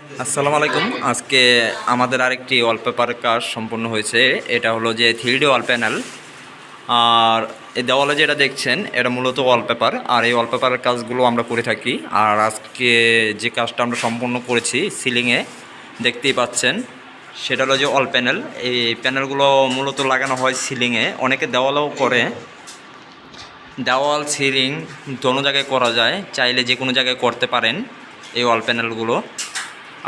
আসসালামু আলাইকুম। আজকে আমাদের আরেকটি ওয়ালপেপার কাজ সম্পূর্ণ হয়েছে। এটা হলো যে 3D ওয়াল প্যানেল। আর এই দেওয়ালে যেটা দেখছেন এটা মূলত ওয়ালপেপার, আর এই ওয়ালপেপারের কাজগুলো আমরা করে থাকি। আর আজকে যে কাজটা আমরা সম্পূর্ণ করেছি সিলিংয়ে দেখতেই পাচ্ছেন, সেটা হলো যে ওয়াল প্যানেল। এই প্যানেলগুলো মূলত লাগানো হয় সিলিংয়ে, অনেকে দেওয়ালেও করে। দেওয়াল সিলিং দোনো জায়গায় করা যায়, চাইলে যে কোনো জায়গায় করতে পারেন। এই ওয়াল প্যানেলগুলো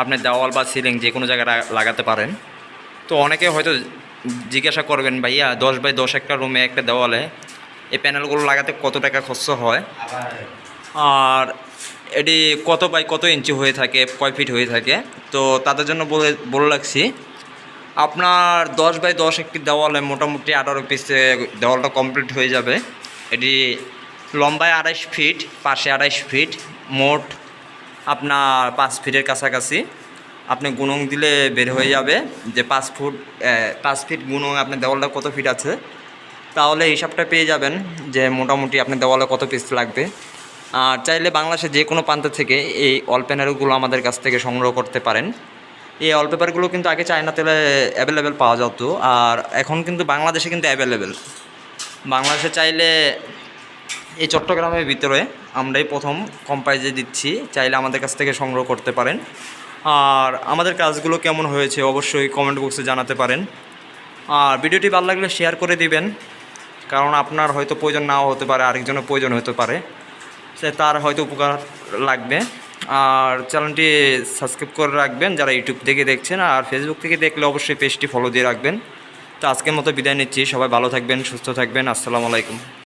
আপনি দেওয়াল বা সিলিং যে কোনো জায়গায় লাগাতে পারেন। তো অনেকে হয়তো জিজ্ঞাসা করবেন, ভাইয়া 10x10 একটা রুমে একটা দেওয়ালে এই প্যানেলগুলো লাগাতে কত টাকা খরচ হয়, আর এটি কত বাই কত ইঞ্চি হয়ে থাকে, কয় ফিট হয়ে থাকে। তো তাদের জন্য বলে রাখছি, আপনার 10x10 একটি দেওয়ালে মোটামুটি 18 পিসে দেওয়ালটা কমপ্লিট হয়ে যাবে। এটি লম্বায় 28 ফিট, পাশে 28 ফিট, মোট আপনার 5 ফিটের কাছাকাছি। আপনি গুণং দিলে বের হয়ে যাবে যে 5 ফিট গুণং আপনার দেওয়ালটা কত ফিট আছে, তাহলে হিসাবটা পেয়ে যাবেন যে মোটামুটি আপনার দেওয়ালে কত পিস লাগবে। আর চাইলে বাংলাদেশের যে কোনো প্রান্ত থেকে এই ওয়াল প্যানেলগুলো আমাদের কাছ থেকে সংগ্রহ করতে পারেন। এই ওয়ালপেপারগুলো কিন্তু আগে চায়না তেলে অ্যাভেলেবেল পাওয়া যেত, আর এখন কিন্তু বাংলাদেশে কিন্তু অ্যাভেলেবেল। বাংলাদেশে চাইলে এই চট্টগ্রামের ভিতরে আমরাই প্রথম কম প্রাইজে দিচ্ছি, চাইলে আমাদের কাছ থেকে সংগ্রহ করতে পারেন। আর আমাদের কাজগুলো কেমন হয়েছে অবশ্যই কমেন্ট বক্সে জানাতে পারেন। আর ভিডিওটি ভালো লাগলে শেয়ার করে দিবেন, কারণ আপনার হয়তো প্রয়োজন নাও হতে পারে, আরেকজনের প্রয়োজন হতে পারে, সে তার হয়তো উপকার লাগবে। আর চ্যানেলটি সাবস্ক্রাইব করে রাখবেন যারা ইউটিউব থেকে দেখছেন, আর ফেসবুক থেকে দেখলে অবশ্যই পেজটি ফলো দিয়ে রাখবেন। তো আজকের মতো বিদায় নিচ্ছি, সবাই ভালো থাকবেন, সুস্থ থাকবেন। আসসালামু আলাইকুম।